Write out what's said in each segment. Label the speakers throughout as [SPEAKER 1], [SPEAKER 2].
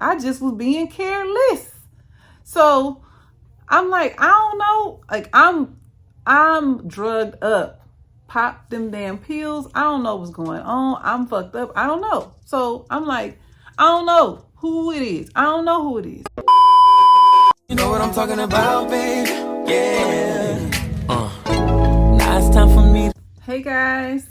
[SPEAKER 1] I just was being careless. So I'm like, I don't know. Like I'm drugged up. Pop them damn pills. I don't know what's going on. I'm fucked up. I don't know. So I'm like, I don't know who it is. I don't know who it is.
[SPEAKER 2] You know what I'm talking about, babe? Yeah. Now it's time for me.
[SPEAKER 1] Hey guys.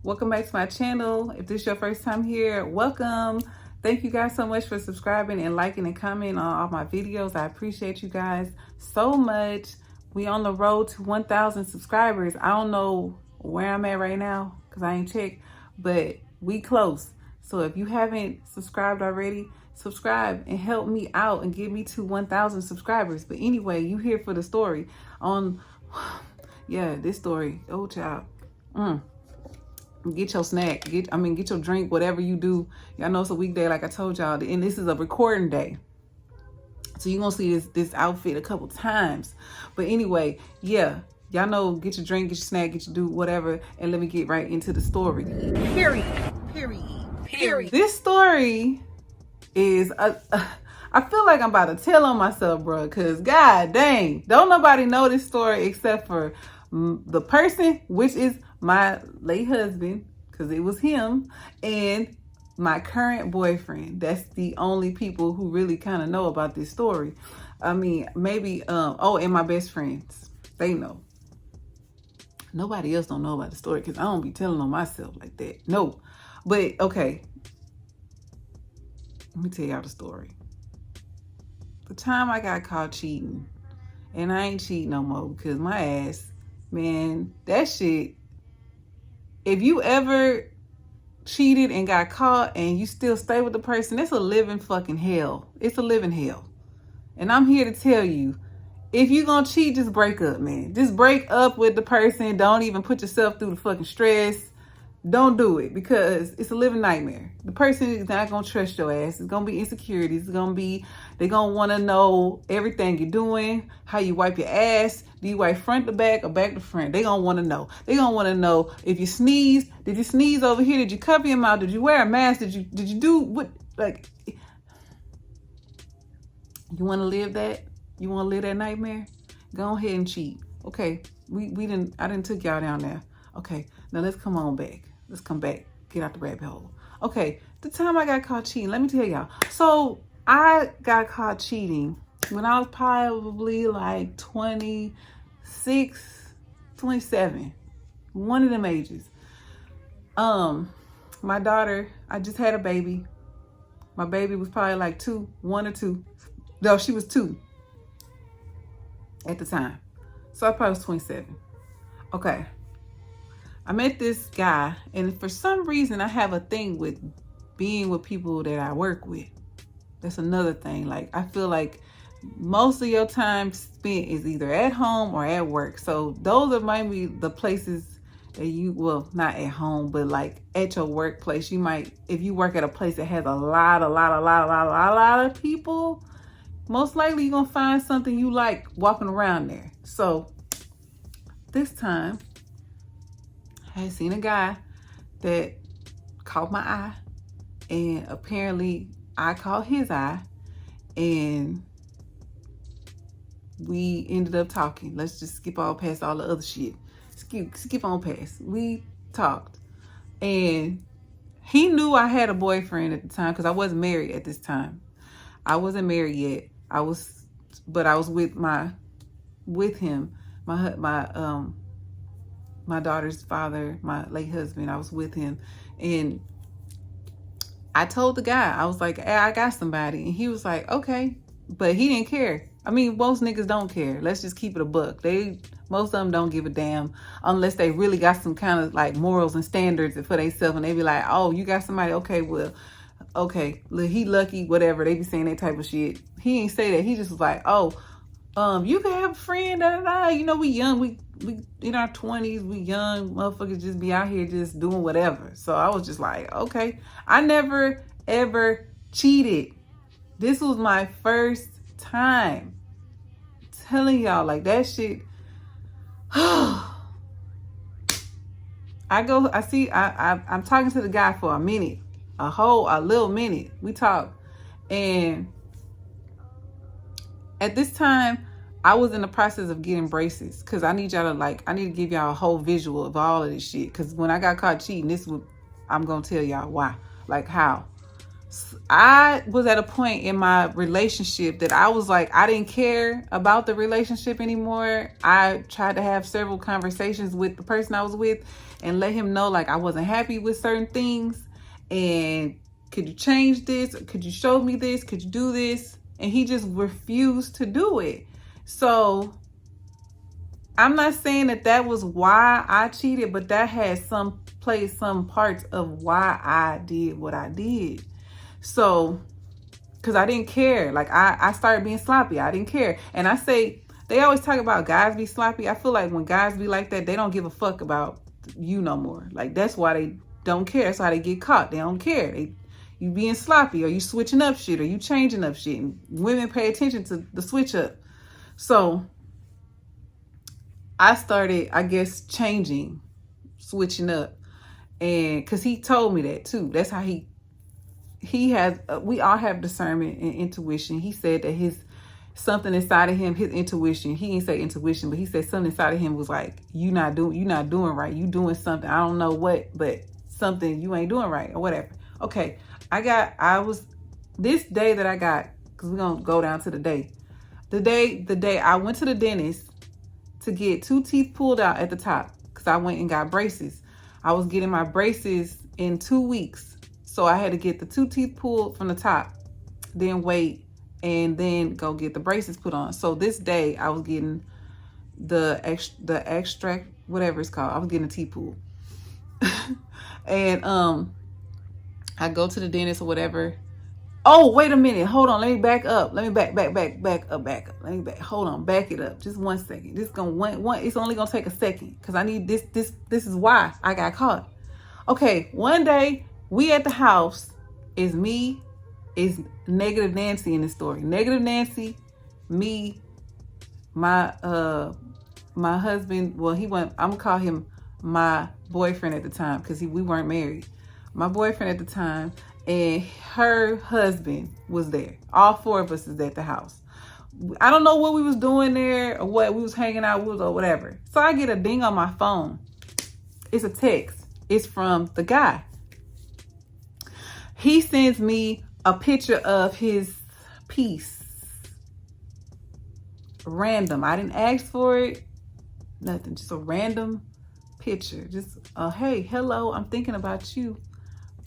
[SPEAKER 1] Welcome back to my channel. If this is your first time here, welcome. Thank you guys so much for subscribing and liking and commenting on all my videos. I appreciate you guys so much. We on the road to 1,000 subscribers. I don't know where I'm at right now because I ain't checked, but we close. So if you haven't subscribed already, subscribe and help me out and get me to 1,000 subscribers. But anyway, you here for the story on, yeah, this story. Oh, child. Get your snack, get your drink, whatever you do. Y'all know it's a weekday, like I told y'all, and this is a recording day. So you're gonna see this outfit a couple times. But anyway, yeah, y'all know, get your drink, get your snack, get your do whatever, and let me get right into the story. Period. This story is I feel like I'm about to tell on myself, bro, because god dang, don't nobody know this story except for the person, which is my late husband, because it was him, and my current boyfriend. That's the only people who really kind of know about this story. I mean, maybe and my best friends, they know. Nobody else don't know about the story because I don't be telling on myself like that. No. But okay, let me tell y'all the story. The time I got caught cheating, and I ain't cheating no more because my ass, man, that shit, if you ever cheated and got caught and you still stay with the person, it's a living fucking hell. It's a living hell. And I'm here to tell you, if you gonna cheat, just break up, man. Just break up with the person. Don't even put yourself through the fucking stress. Don't do it because it's a living nightmare. The person is not gonna trust your ass. It's gonna be insecurities. It's gonna be, they're gonna wanna know everything you're doing, how you wipe your ass. Do you wipe front to back or back to front? They gonna wanna know. They gonna wanna know if you sneeze. Did you sneeze over here? Did you cover your mouth? Did you wear a mask? Did you do what? Like, you wanna live that? You wanna live that nightmare? Go ahead and cheat. Okay, I didn't took y'all down there. Okay, now let's come on back. Let's come back. Get out the rabbit hole. Okay, the time I got caught cheating, let me tell y'all. So I got caught cheating when I was probably like 26, 27. One of them ages. My daughter, I just had a baby. My baby was probably like 1 or 2. No, she was 2 at the time. So I probably was 27. Okay. I met this guy, and for some reason I have a thing with being with people that I work with. That's another thing. Like, I feel like most of your time spent is either at home or at work. So those are maybe the places that you, well, not at home, but like at your workplace. You might, if you work at a place that has a lot of people, most likely you're gonna find something you like walking around there. So this time, I had seen a guy that caught my eye, and apparently I caught his eye, and we ended up talking. Let's just skip all past all the other shit. Skip on past. We talked, and he knew I had a boyfriend at the time because I wasn't married at this time. I wasn't married yet. But I was with him, my daughter's father, my late husband. I was with him, and I told the guy, I was like, hey, I got somebody. And he was like, okay, but he didn't care. I mean, most niggas don't care. Let's just keep it a buck. Most of them don't give a damn unless they really got some kind of like morals and standards for themselves, and they be like, oh, you got somebody? Okay, well, okay, he lucky, whatever. They be saying that type of shit. He ain't say that. He just was like, oh, you can have a friend, you know, we young, we in our 20s, we young motherfuckers, just be out here just doing whatever. So I was just like, okay. I never ever cheated. This was my first time. I'm telling y'all, like, that shit. I'm talking to the guy for a minute. a little minute. We talked. And at this time, I was in the process of getting braces, because I need y'all to I need to give y'all a whole visual of all of this shit. Because when I got caught cheating, I'm going to tell y'all why. Like how. I was at a point in my relationship that I was like, I didn't care about the relationship anymore. I tried to have several conversations with the person I was with and let him know like I wasn't happy with certain things. And could you change this? Could you show me this? Could you do this? And he just refused to do it. So I'm not saying that was why I cheated, but that had played some parts of why I did what I did. So, because I didn't care. Like, I started being sloppy. I didn't care. And I say, they always talk about guys be sloppy. I feel like when guys be like that, they don't give a fuck about you no more. Like, that's why they don't care. That's why they get caught. They don't care. You being sloppy, or you switching up shit, or you changing up shit. And women pay attention to the switch up. So, I started, I guess, switching up. And because he told me that too. That's how he has, we all have discernment and intuition. He said that something inside of him, his intuition, he didn't say intuition, but he said something inside of him was like, you not doing right. You doing something. I don't know what, but something you ain't doing right or whatever. Okay. This day that I got, because we're going to go down to the day. The day I went to the dentist to get 2 teeth pulled out at the top, because I went and got braces. I was getting my braces in 2 weeks. So I had to get the 2 teeth pulled from the top, then wait, and then go get the braces put on. So this day I was getting the extract, whatever it's called. I was getting a teeth pulled. And I go to the dentist or whatever. Oh, wait a minute. Hold on. Let me back up. Let me back up. Hold on. Back it up. Just 1 second. This it's only gonna take a second, because I need this. This is why I got caught. Okay, one day we at the house, is me, is Negative Nancy in this story. Negative Nancy, me, my husband. Well, he went. I'm gonna call him my boyfriend at the time, because we weren't married. My boyfriend at the time, and her husband was there. All 4 of us is at the house. I don't know what we was doing there, or what we was hanging out with, or whatever. So I get a ding on my phone. It's a text. It's from the guy. He sends me a picture of his piece. Random. I didn't ask for it. Nothing. Just a random picture. Just, hey, hello, I'm thinking about you.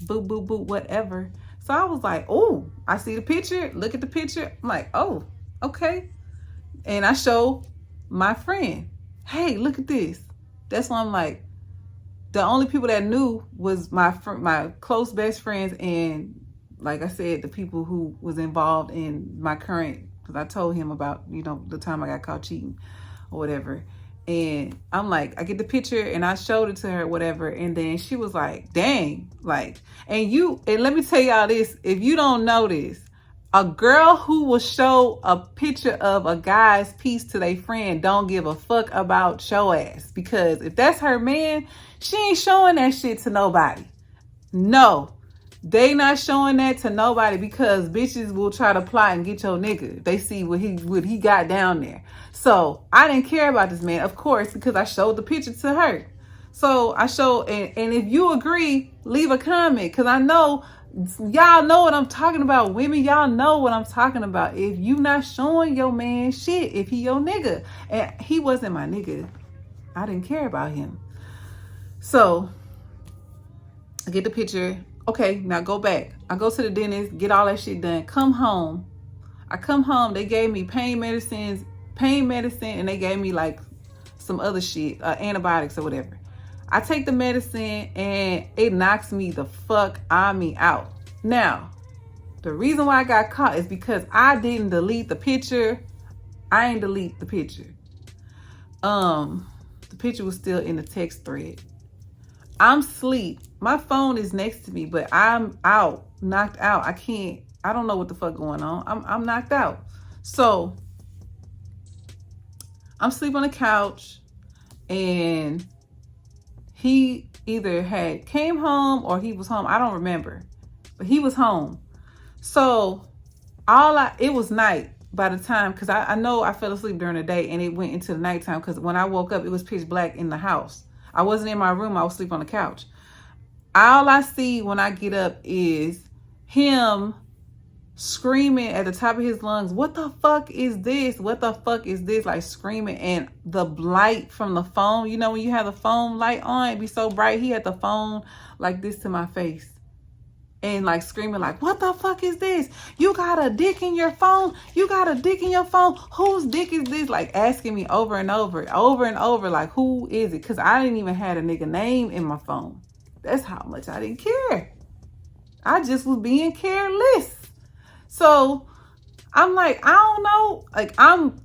[SPEAKER 1] Boo, boo, boo, whatever. So I was like, oh, I see the picture. Look at the picture. I'm like, oh, okay. And I show my friend, hey, look at this. That's why I'm like, the only people that knew was my close best friends, and like I said, the people who was involved in my current, because I told him about, the time I got caught cheating or whatever. And I'm like, I get the picture and I showed it to her, whatever. And then she was like, dang, like, and let me tell y'all this, if you don't know this, a girl who will show a picture of a guy's piece to their friend don't give a fuck about your ass. Because if that's her man, she ain't showing that shit to nobody. No, they not showing that to nobody, because bitches will try to plot and get your nigga. They see what he got down there. So I didn't care about this man, of course, because I showed the picture to her. So I showed, and if you agree, leave a comment, because I know y'all know what I'm talking about. Women, y'all know what I'm talking about. If you not showing your man shit, if he your nigga, and he wasn't my nigga, I didn't care about him. So I get the picture. Okay, now go back. I go to the dentist, get all that shit done, come home. I come home, they gave me pain medicine, and they gave me like some other shit, antibiotics or whatever. I take the medicine and it knocks me the fuck out. Now, the reason why I got caught is because I didn't delete the picture. I ain't delete the picture. The picture was still in the text thread. I'm asleep. My phone is next to me, but I'm out, knocked out. I don't know what the fuck going on. I'm knocked out. So I'm asleep on the couch, and he either had came home or he was home. I don't remember. But he was home. So it was night by the time, because I know I fell asleep during the day and it went into the nighttime, because when I woke up, it was pitch black in the house. I wasn't in my room. I was asleep on the couch. All I see when I get up is him screaming at the top of his lungs, what the fuck is this? What the fuck is this? Like screaming. And the light from the phone, you know, when you have the phone light on, it'd be so bright. He had the phone like this to my face. And like screaming like, what the fuck is this? You got a dick in your phone? You got a dick in your phone? Whose dick is this? Like asking me over and over and over, like, who is it? Because I didn't even have a nigga name in my phone. That's how much I didn't care. I just was being careless. So I'm like, I don't know. Like I'm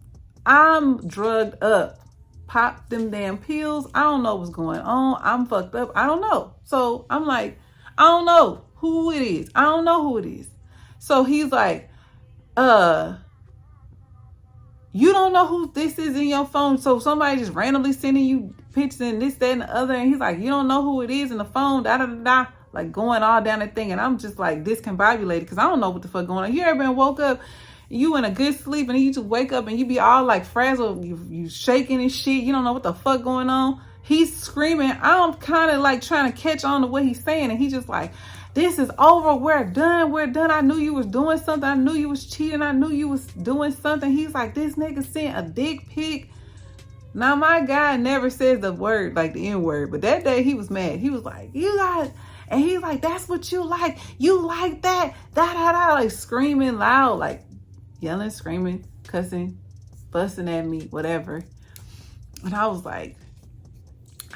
[SPEAKER 1] drugged up. Pop them damn pills. I don't know what's going on. I'm fucked up. I don't know. So I'm like, I don't know who it is. I don't know who it is. So he's like, you don't know who this is in your phone. So somebody just randomly sending you pictures and this, that, and the other. And he's like, you don't know who it is in the phone, da, da, da, da. Like going all down the thing. And I'm just like discombobulated because I don't know what the fuck going on. You ever been woke up, you in a good sleep, and then you just wake up and you be all like frazzled, you shaking and shit. You don't know what the fuck going on. He's screaming. I'm kind of like trying to catch on to what he's saying. And he's just like, this is over. We're done. We're done. I knew you was doing something. I knew you was cheating. I knew you was doing something. He's like, this nigga sent a dick pic. Now, my guy never says the word, like the N word. But that day he was mad. He was like, you guys. And he's like, that's what you like. You like that. Da, da, da. Like screaming loud. Like yelling, screaming, cussing, busting at me, whatever. And I was like,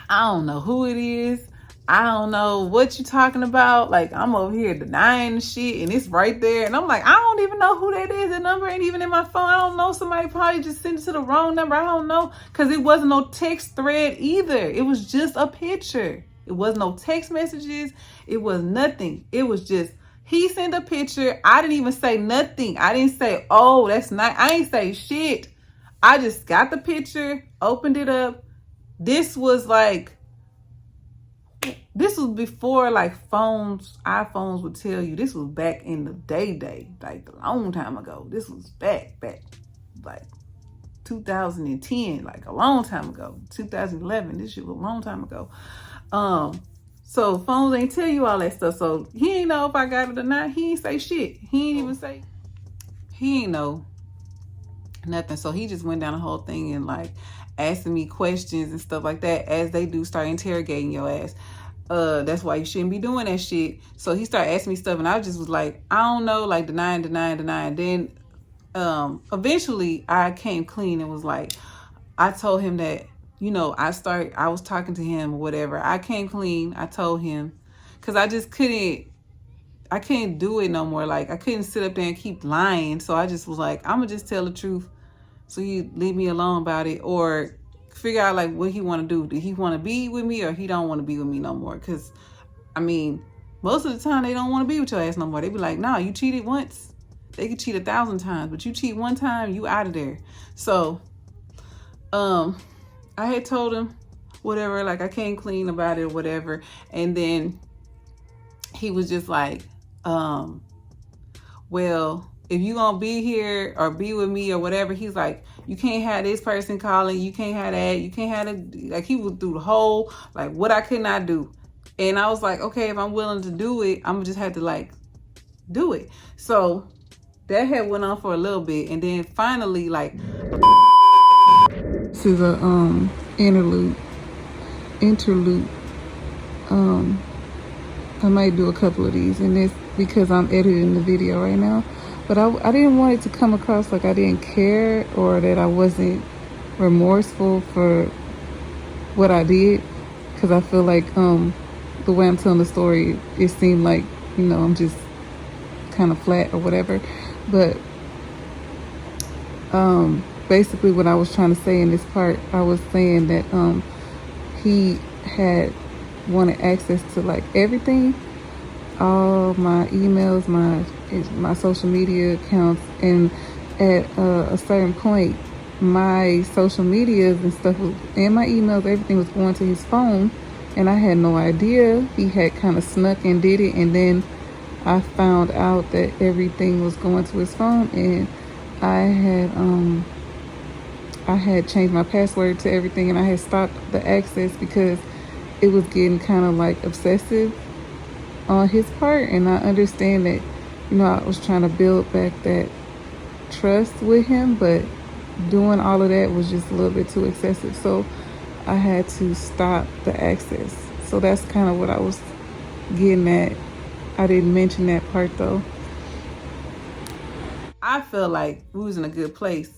[SPEAKER 1] I don't know who it is. I don't know what you talking about. Like, I'm over here denying the shit and it's right there. And I'm like, I don't even know who that is. The number ain't even in my phone. I don't know. Somebody probably just sent it to the wrong number. I don't know. Because it wasn't no text thread either. It was just a picture. It was no text messages. It was nothing. It was just, he sent a picture. I didn't even say nothing. I didn't say, oh, that's not, I ain't say shit. I just got the picture, opened it up. This was before like iPhones would tell you. This was back in the day, like a long time ago. This was back, like 2010, like a long time ago. 2011, this shit was a long time ago. So phones ain't tell you all that stuff. So he ain't know if I got it or not. He ain't say shit. He ain't know nothing. So he just went down the whole thing and like asking me questions and stuff like that, as they do, start interrogating your ass. That's why you shouldn't be doing that shit. So he started asking me stuff and I just was like, I don't know, like denying. Then eventually I came clean and was like, I told him that, you know, I was talking to him or whatever. I came clean. I told him, because I just I couldn't do it no more. Like I couldn't sit up there and keep lying. So I just was like, I'm gonna just tell the truth. So you leave me alone about it, or figure out like what he want to do. Do he want to be with me or he don't want to be with me no more? Because I mean, most of the time they don't want to be with your ass no more. They be like, nah, you cheated once. They could cheat 1,000 times, but you cheat one time, you out of there. So I had told him whatever, like I came clean about it or whatever. And then he was just like, well, if you gonna be here or be with me or whatever, he's like, you can't have this person calling, you can't have that, you can't have it. Like he would do the whole, like what I could not do. And I was like, okay, if I'm willing to do it, I'm just have to like do it. So that had went on for a little bit. And then finally, like, this is a interlude. I might do a couple of these in this because I'm editing the video right now. But I didn't want it to come across like I didn't care or that I wasn't remorseful for what I did. Because I feel like the way I'm telling the story, it seemed like, you know, I'm just kind of flat or whatever. But basically what I was trying to say in this part, I was saying that he had wanted access to like everything, all my emails, my social media accounts, and at a certain point my social medias and stuff and my emails, everything was going to his phone, and I had no idea. He had kind of snuck and did it, and then I found out that everything was going to his phone, and I had I had changed my password to everything, and I had stopped the access because it was getting kind of like obsessive on his part. And I understand that, I was trying to build back that trust with him, but doing all of that was just a little bit too excessive. So I had to stop the access. So that's kind of what I was getting at. I didn't mention that part though. I feel like we was in a good place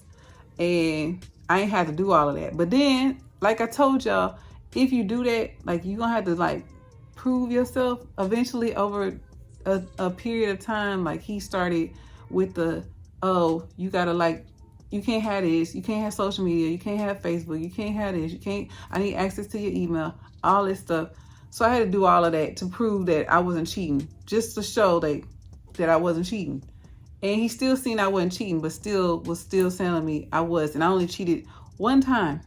[SPEAKER 1] and I ain't had to do all of that. But then, like I told y'all, if you do that, like, you're gonna have to like prove yourself eventually over a period of time. Like, he started with the, oh, you gotta, like, you can't have this, you can't have social media, you can't have Facebook, you can't have this, you can't, I need access to your email, all this stuff. So I had to do all of that to prove that I wasn't cheating, just to show that I wasn't cheating. And he still seen I wasn't cheating, but was still telling me I was. And I only cheated one time.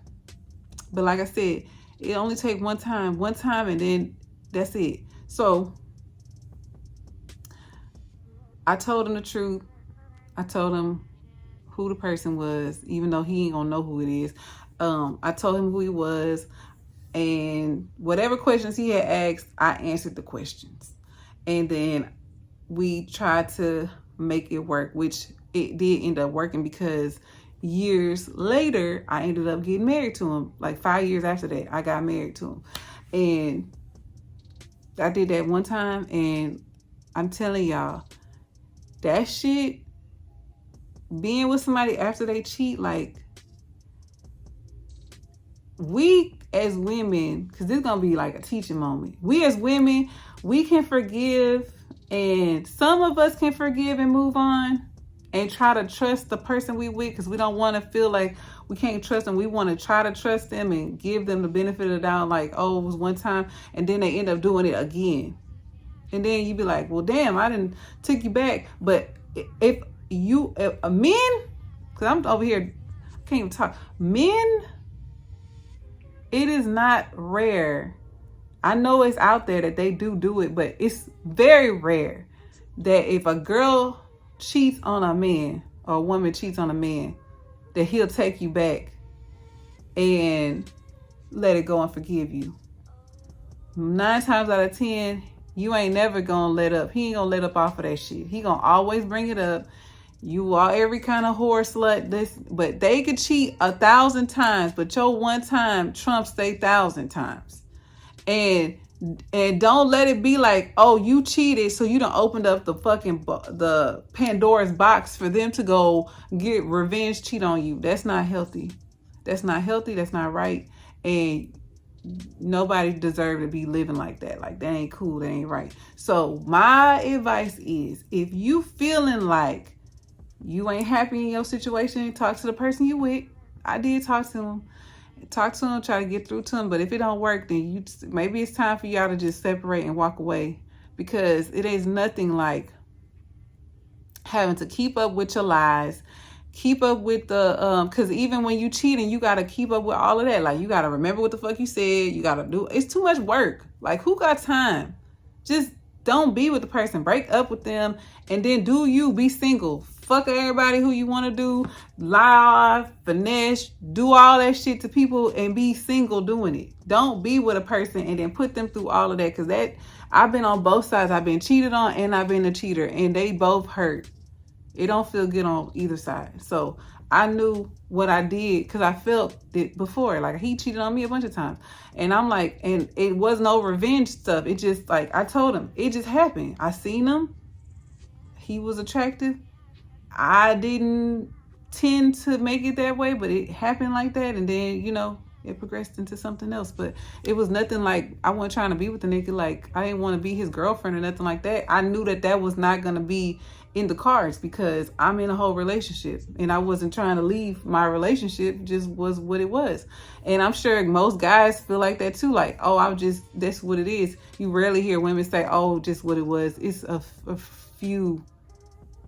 [SPEAKER 1] But like I said, it only take one time, and then that's it. So I told him the truth. I told him who the person was, even though he ain't gonna know who it is. I told him who he was, and whatever questions he had asked, I answered the questions. And then we tried to make it work, which it did end up working, because years later, I ended up getting married to him. Like 5 years after that, I got married to him. And I did that one time, and I'm telling y'all, that shit, being with somebody after they cheat, like, we as women, because this is going to be like a teaching moment. We as women, we can forgive, and some of us can forgive and move on and try to trust the person we with, because we don't want to feel like we can't trust them. We want to try to trust them and give them the benefit of the doubt, like, oh, it was one time, and then they end up doing it again. And then you be like, well, damn, I didn't took you back. But if men, because I'm over here, I can't even talk. Men, it is not rare. I know it's out there that they do it, but it's very rare that if a girl cheats on a man or a woman cheats on a man, that he'll take you back and let it go and forgive you. 9 times out of 10, you ain't never gonna let up. He ain't gonna let up off of that shit. He gonna always bring it up. You are every kind of whore, slut, but they could cheat 1,000 times, but your one time trumps they 1,000 times. And don't let it be like, oh, you cheated, so you done opened up the Pandora's box for them to go get revenge, cheat on you. That's not healthy. That's not healthy. That's not right. And nobody deserve to be living like that. Like, that ain't cool. That ain't right. So my advice is, if you feeling like you ain't happy in your situation, talk to the person you with. I did talk to him. Try to get through to him. But if it don't work, then maybe it's time for y'all to just separate and walk away, because it is nothing like having to keep up with your lies, keep up with the because even when you cheating, you got to keep up with all of that. Like, you got to remember what the fuck you said. You got to do, it's too much work. Like, who got time? Just don't be with the person. Break up with them, and then do you. Be single. Fuck everybody who you want to do. Lie, finesse, do all that shit to people, and be single doing it. Don't be with a person and then put them through all of that, because that, I've been on both sides. I've been cheated on and I've been a cheater, and they both hurt. It don't feel good on either side. So I knew what I did, because I felt it before. Like, he cheated on me a bunch of times. And I'm like, and it was no revenge stuff. It just, like, I told him, it just happened. I seen him. He was attractive. I didn't tend to make it that way, but it happened like that. And then, it progressed into something else. But it was nothing like, I wasn't trying to be with the nigga. Like, I didn't want to be his girlfriend or nothing like that. I knew that was not going to be in the cards, because I'm in a whole relationship, and I wasn't trying to leave my relationship. Just was what it was. And I'm sure most guys feel like that too. Like, oh, that's what it is. You rarely hear women say, oh, just what it was. It's a few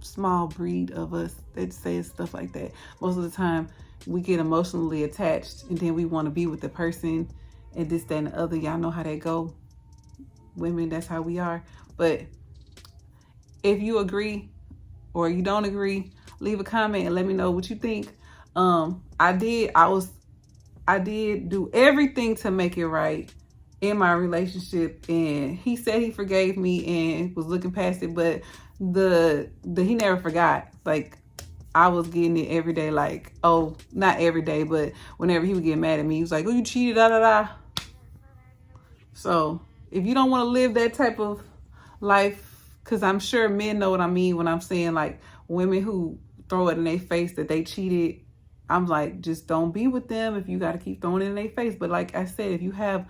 [SPEAKER 1] small breed of us that say stuff like that. Most of the time we get emotionally attached, and then we want to be with the person, and this, that, and the other. Y'all know how that go. Women, that's how we are. But if you agree or you don't agree, leave a comment and let me know what you think. I did do everything to make it right in my relationship, and he said he forgave me and was looking past it, but he never forgot. Like, I was getting it every day, like, oh, not every day, but whenever he would get mad at me, he was like, oh, you cheated, da da da. So if you don't want to live that type of life, because I'm sure men know what I mean when I'm saying, like, women who throw it in their face that they cheated, I'm like, just don't be with them if you got to keep throwing it in their face. But like I said, if you have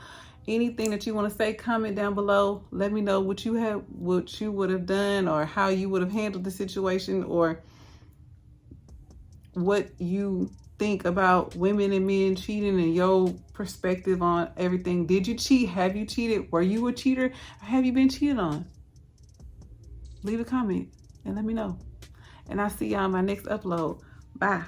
[SPEAKER 1] anything that you want to say, comment down below. Let me know what you would have done, or how you would have handled the situation, or what you think about women and men cheating and your perspective on everything. Did you cheat? Have you cheated? Were you a cheater? Or have you been cheated on? Leave a comment and let me know. And I'll see y'all in my next upload. Bye.